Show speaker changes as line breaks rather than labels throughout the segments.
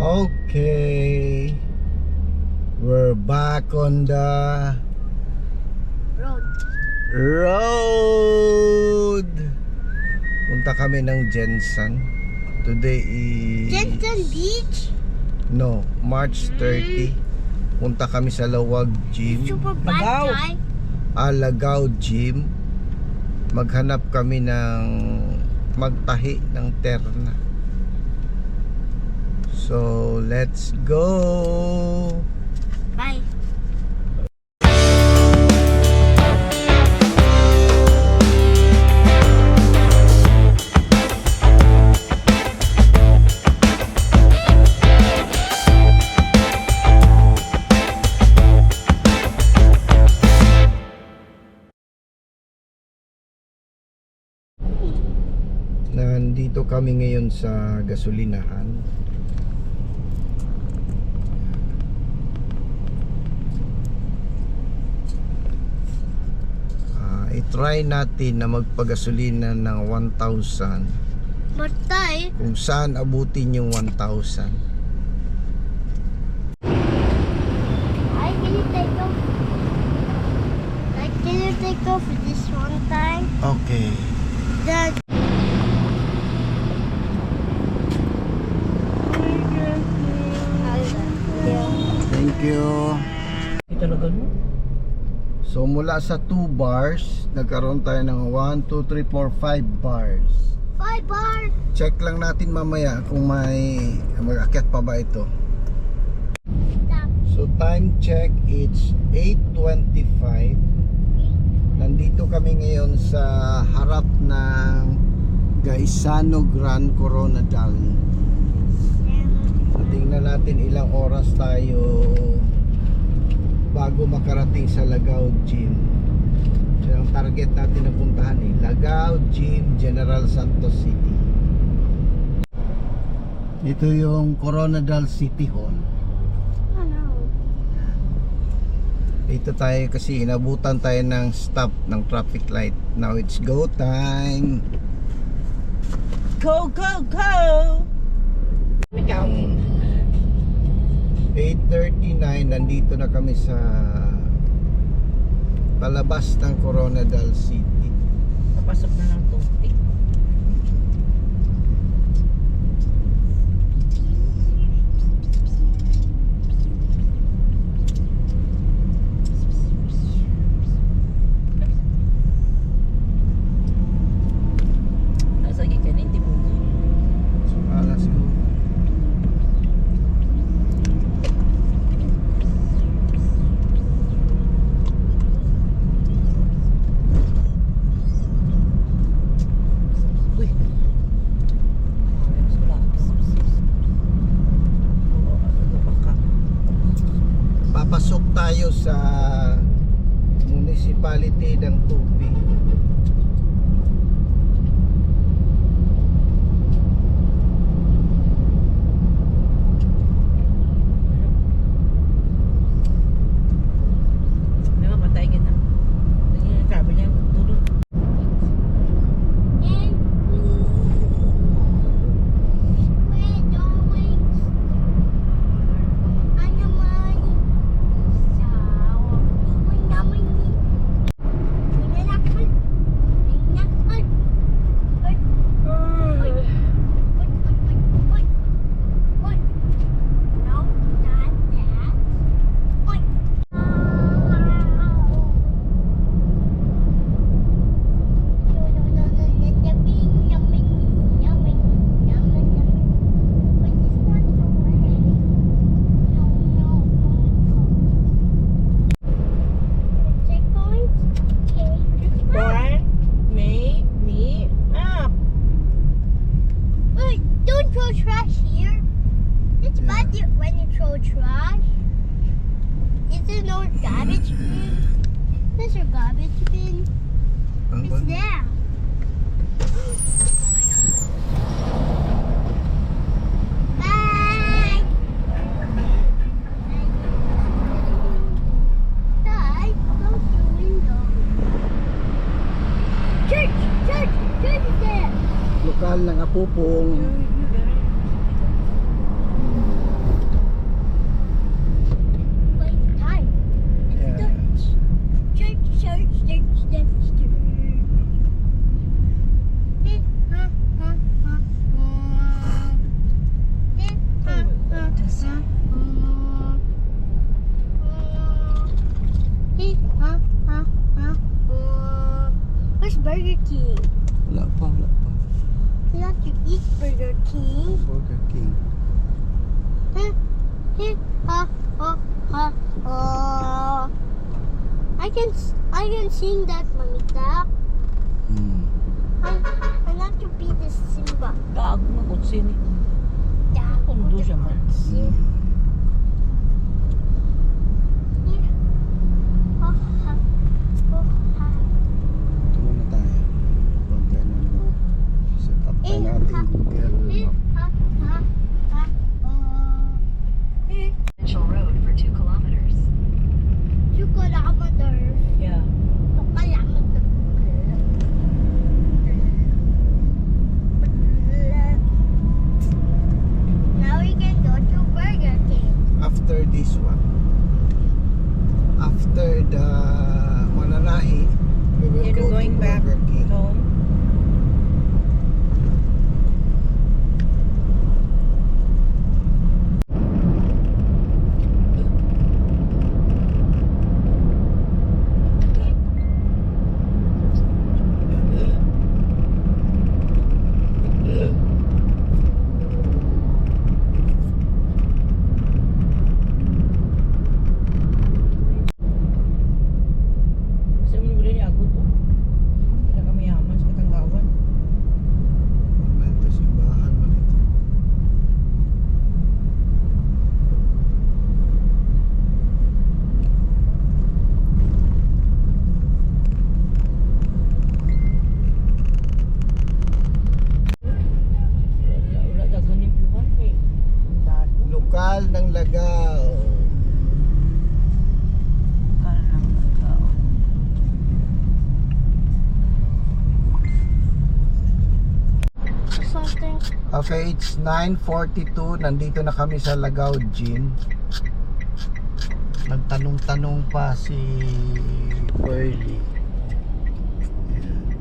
Okay, we're back on the road. Punta kami ng Jensen. Today is
Jensen Beach?
No, March 30. Punta kami sa Lawag Gym.
Super bad guy.
Alagaw Gym. Maghanap kami ng magtahi ng terna. So, let's go.
Bye.
Nandito kami ngayon sa gasolinahan. I-try natin na magpagasolina ng 1,000.
Matay.
Kung saan abutin yung 1,000.
Hi, can you take off? Like, can you take off this one time?
Okay.
Dad.
Thank you.
Talaga no?
So mula sa 2 bars, nagkaroon tayo ng 1, 2, 3, 4, 5 bars.
5 bar.
Check lang natin mamaya kung may mag-akyat pa ba ito.
Stop.
So time check, it's 8:25. Nandito kami ngayon sa harap ng Gaisano Grand Coronadal. So tingnan natin ilang oras tayo bago makarating sa Lagaw Gym. So ang target natin na puntahan Lagaw Gym, General Santos City. Ito yung Coronadal City Hall.
Oh no.
Dito tayo kasi inabutan tayo ng stop ng traffic light. Now it's go time.
Go, go, go! Ikaw.
8:39, nandito na kami sa palabas ng Coronadal City.
Papasok na ng tubig. Nasa gikan, hindi po.
Alas ko.
Uy.
Papasok tayo sa municipality ng Tupi.
May mapatay ka na. Tingin yung travel niya. Tulog. Born, make me up.
Wait, don't throw trash here. It's bad when you throw trash. Is there no garbage bin? There's a garbage bin. It's there. Bye. Dad, close the window. Church is there.
Lokal ng Apupong.
I can sing that, Mamita.
Hmm.
I like to be the Simba.
Gago na kutsi ni.
Yeah.
Kundo siya man.
Hmm. Ito muna tayo. Huwag ganun mo. Set up tayo natin Google Map.
Mitchell Road for 2 kilometers.
Yeah.
Now we can go to Burger King.
After this one, after the Mananahi, we will
You're
go
going
to
back
Burger King.
home. Kasi mo nabili niya ako to. Pinakamayaman sa Katanggawan.
Ito simbahan man ito.
Wala daghan yung piwan kay Dado.
Lokal ng Lagaw.
Kala lang tao.
Something.
Okay, it's 9:42. Nandito na kami sa Lagaw Gym. Nagtanong-tanong pa si Pearly.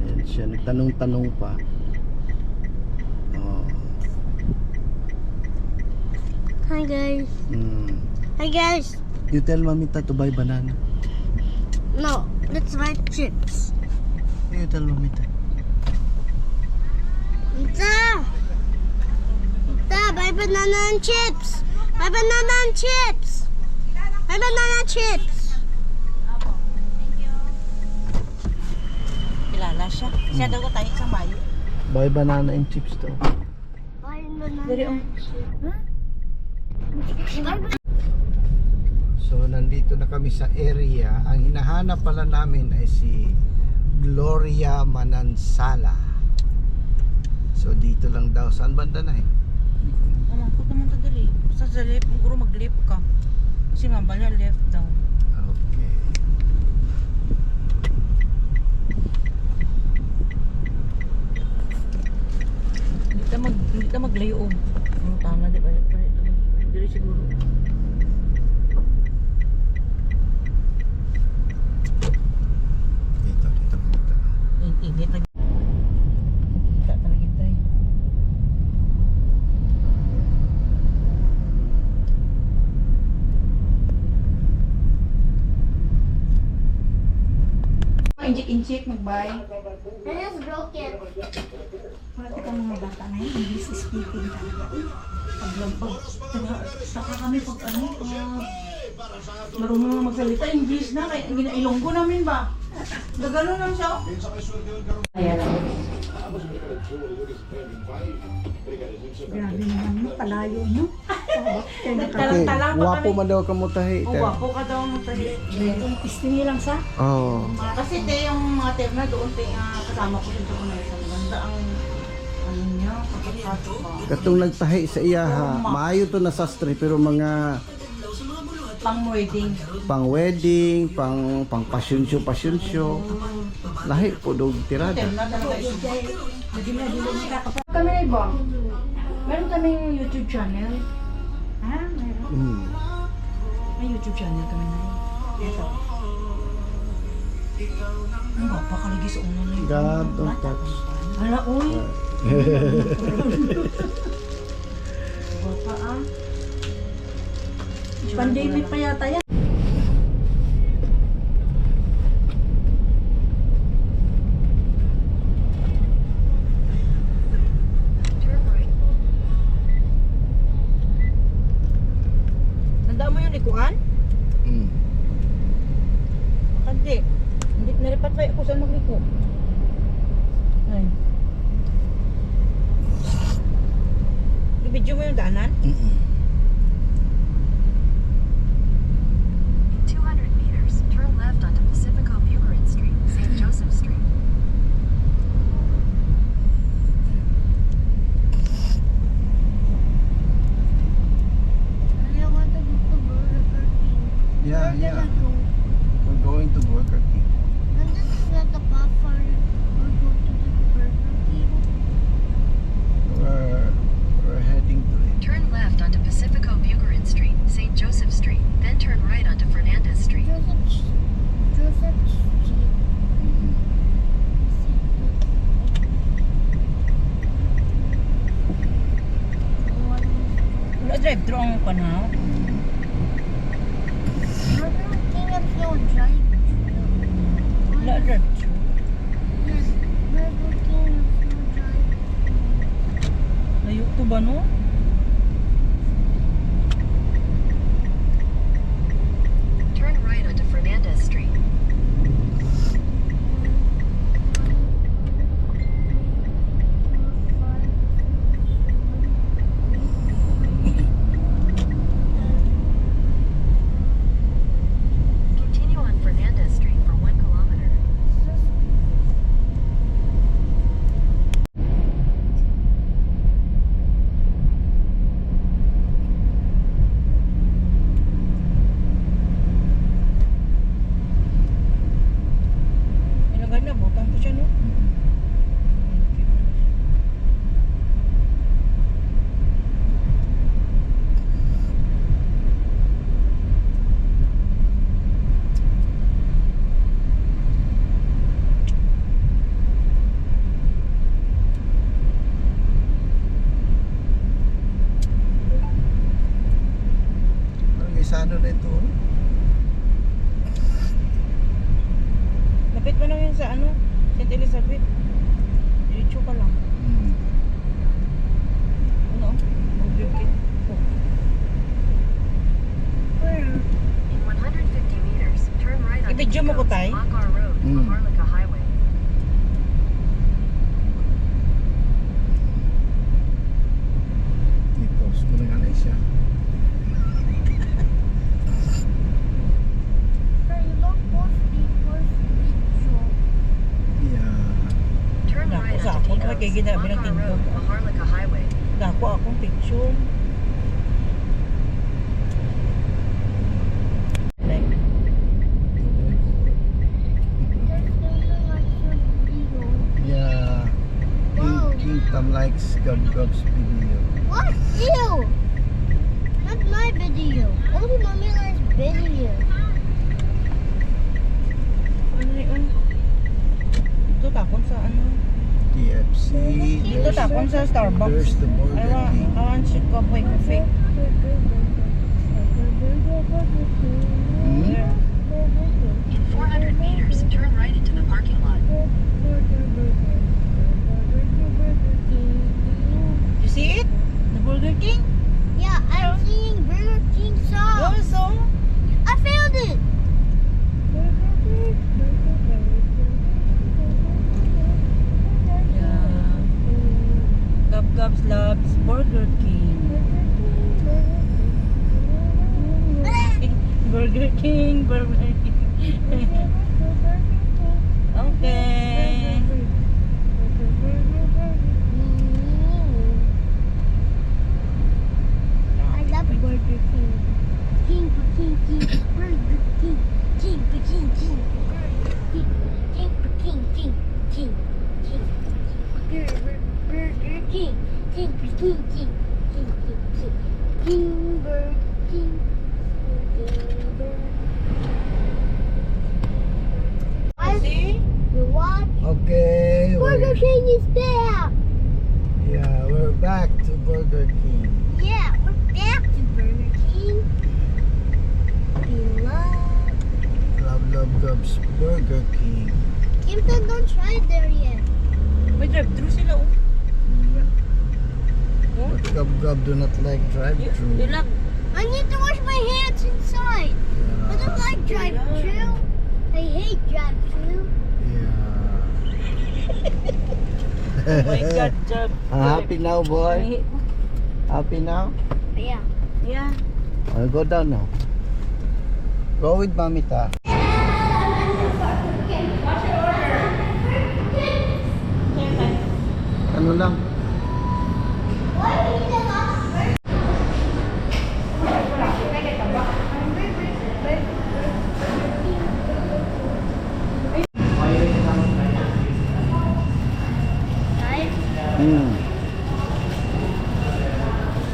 Ayan siya, nagtanong-tanong pa. Oh.
Hi guys.
Mm.
Hi guys.
You tell Mamita to buy banana.
No, let's buy chips.
You tell Mamita.
Ita, buy banana and chips. Buy banana and chips. Buy banana chips.
Kilala siya. Siya daw ko tayo isang bayo.
Buy banana and chips to.
Buy banana
Dari, oh.
and chips. Huh?
So nandito na kami sa area. Ang hinahanap pala namin ay si Gloria Manansala. So dito lang daw. Saan banda na eh?
Amangkot naman to dali. Basta sa left, siguro mag-left ka. Kasi mabal niya left daw.
Okay.
Hindi ta maglayo. Ang tama, di ba? Dili siguro.
Dito punta.
Ingit na. Kita talaga tayo. Injik-injik, mag-buy.
I just broke it.
Pati ka mga bata na yun, English speaking talaga. Paglampag. Saka kami pag
Marunong na magsalita English na. Kaya ginailonggo namin ba? Gagano lang siya. Ayan na.
grabe naman mo, palayo mo.
Okay,
Talang-talang pa
wapo
kami.
man daw ka mo tahi.
O, wapo ka daw mo tayo.
Istingi lang sa.
Oh.
Kasi te, yung mga terna doon, te, kasama ko dito ko na isang ganda ang ano niya, kapatkato ba?
Katong nagtahi sa iyaha, maayo to na sastre pero mga
Pang-wedding.
pang wedding, pang passion show. Lahi po dog tirada.
Terna talaga yun.
Kami na iba. Meron kaming YouTube channel. Ha? Meron.
May YouTube channel kami na yun. Ito. Ang bapa kalagi sa unan na yun.
God don't touch.
Hala, uy. Bapa ah.
Pandemic pa yata yan.
Tandaan mo yung likuan?
Mm.
Hindi. Hindi nalipat pa ako saan magliko. Ay. I-video mo yung daanan?
Mm-mm.
In 200 meters, turn left onto Pacifico Buchanan Street, St. Joseph Street.
I want to go to Burger King.
Yeah,
We're
yeah.
gonna go.
We're going to Burger King.
And this is not the popcorn. We'll go to the Burger King.
We're heading to it.
Turn left onto Pacifico Buchanan Street, St. Joseph Street, then turn right onto Fernandez Street.
Joseph Street.
Mm-mm.
Wala drive-thru ang kanaw.
Burger King has no drive-thru.
Wala drive-thru.
Yes, Burger King has no drive-thru.
Layo to ba no?
Turn right onto Fernandez Street. Continue on Fernandez Street for 1 kilometer.
Ilagay na, butang ko siya no?
Parang isano na ito. oh.
Lapit mo lang yun sa ano? St. Elizabeth. Diretso ka lang.
Mm.
Ano? Burger King. Oh.
Where?
In 150 meters, turn right onto
I-video mo ko, Tay?
Makar Road,
Mm.
Maharlika Highway.
I-post ko na nga na siya.
Sir, you don't post people's video.
Yeah.
Turn
Naku,
right
sa
onto
ako naman kay
Ticos,
ginabi ng
Makar
tindog,
Road,
ah.
Maharlika Highway.
Dako akong picture. Like,
There's something like your video.
Yeah.
Wow.
King Tam likes Gub-Gub's video.
What? Ew! Not my video. Only Mommy likes video.
ano yun? Dito tapon sa ano?
TFC.
Dito tapon sa Starbucks.
There's the Burger King.
I want to go for coffee.
Hmm?
In 400 meters, turn right into the parking lot.
You see it? The Burger King?
Yeah, I'm singing Burger King song.
What song?
I found it.
Yeah. Gub-Gubs loves Burger King. Burger King, Burger King. Okay.
I love Burger King. King, King, King, Burger King, King, King, King, Burger King, King, King, King, King, Burger King, King, King, King, King, King, King, Burger King,
See?
You watch?
Okay.
Burger King is back.
Yeah, we're back to Burger King.
Yeah, we're back to Burger King. We love
Gub's Burger King.
Kimpton, don't try it there yet.
May drive-thru sila oh.
But Gub do not like
You
drive-thru.
love
I need to wash my hands inside. I don't like drive-thru. I hate drive-thru.
Oh my God, Jab.
Happy now, boy? Happy now?
Yeah.
Yeah.
I'll go down now. Go with Mami Ta. Ano lang?
Right?
Hmm.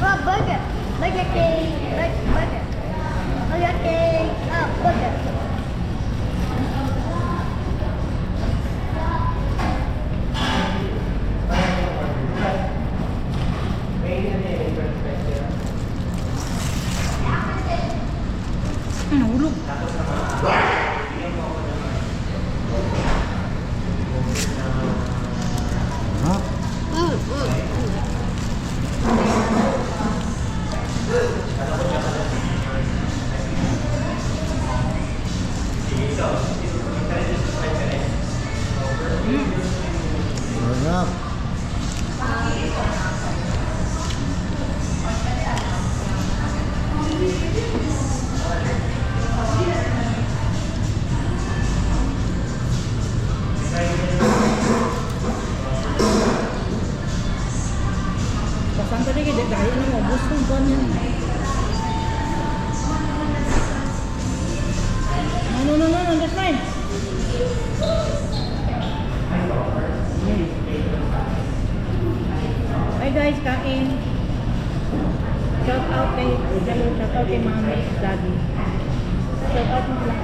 Oh, burger. Burger King. Burger. Burger King. Oh, burger.
Nahulog.
Ha? Sarap.
Pasan tadi kita dahil na mo. Bus kong buwan yan. No, that's fine. Hi guys, kain. Shout out kay Mami, Daddy. Shout out mo sila.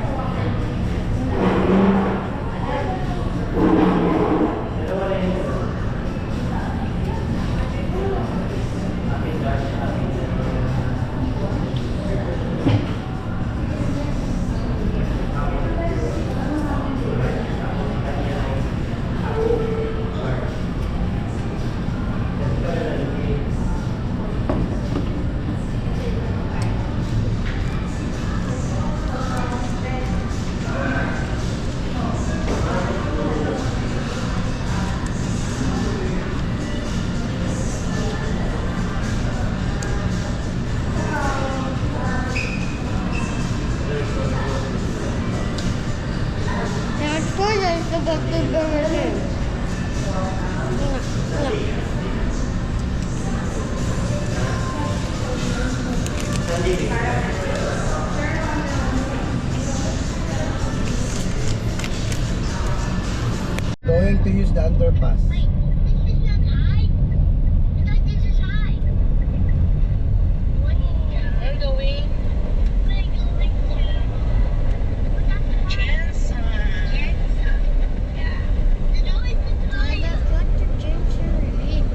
There's four days to go to Burger King.
Going to use the underpass.
Wait, this is not high? I thought this is high. What is that? We're going to... Jensen. Yeah. You know it's high. What the Jensen is?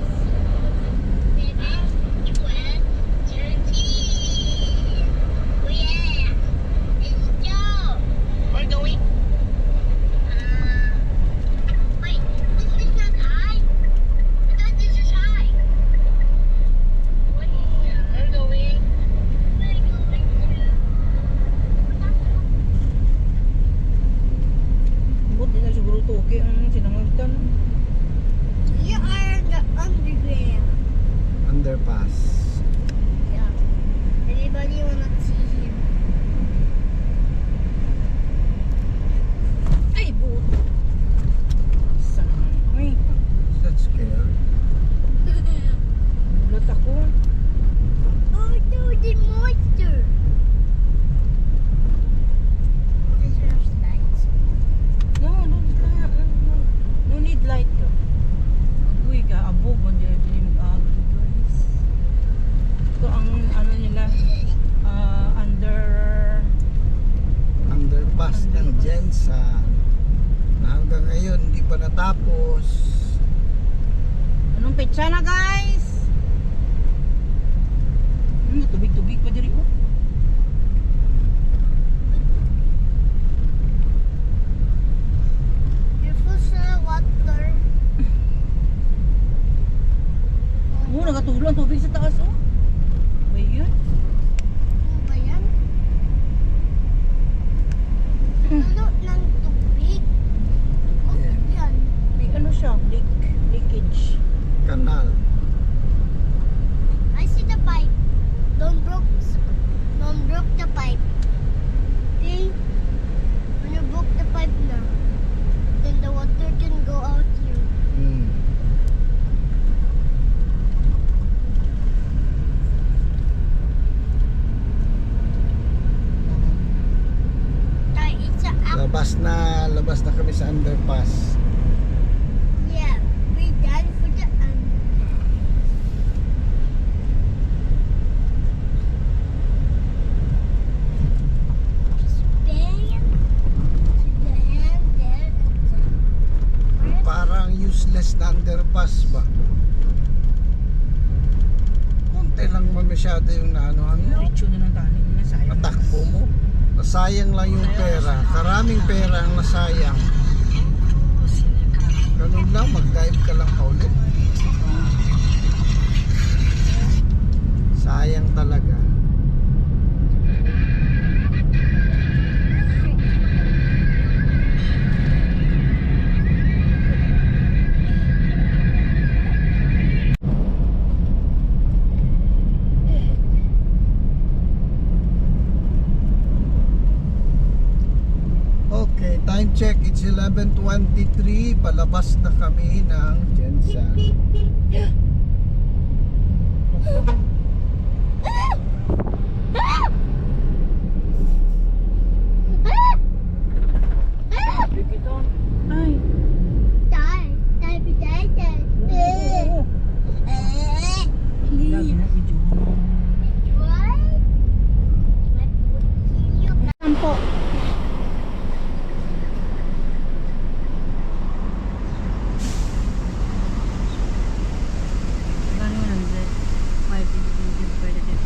It is 12:13. Oh yeah. Let's go. We're going. Wait, this is not high? I thought this is high. What is that? We're going. We're going to...
Buti na siguro to. Okay, ang sinangagtan.
You are in the underground.
Underpass.
Yeah. Anybody wanna see him?
Ay, buto. Sana. Ay,
Is that scary?
ulat ako.
Oh no, the monster! Is there lights?
No need light to. Uy, kaabog mo dyan mag-agro guys. Ito ang ano nila,
Underpass ng Jensen. Na hanggang ngayon hindi pa natapos.
anong petsa na guys? Tubig-tubig pa diri oh.
You're full of water.
Oh, nagatulo ang tubig sa taas oh. Ba yun?
labas na kami sa underpass.
Yeah, we're done for the Spain to the hand there.
Parang useless na underpass ba? Konti lang man masyado yung naanohan mo.
Diretso na ng tani na sayang.
Natakbo mo. Nasayang lang yung pera. Karaming pera ang nasayang. Ganun lang, mag-dive ka lang paulit. Sayang talaga. Okay, time check. It's 11:23. Palabas na kami ng Jensen.
Ay. Lagi na video mo.
Sampo.
Ganun 100. 5 pwede din.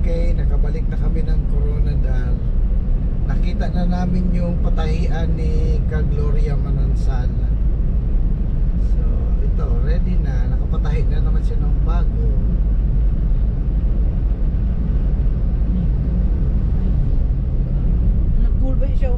Okay, nakabalik na kami ng Coronadal. Nakita na namin yung patahian ni Ka Gloria Manansala. So, ito, ready na. Nakapatahi na naman siya ng bago.
Nag-cool ba siya?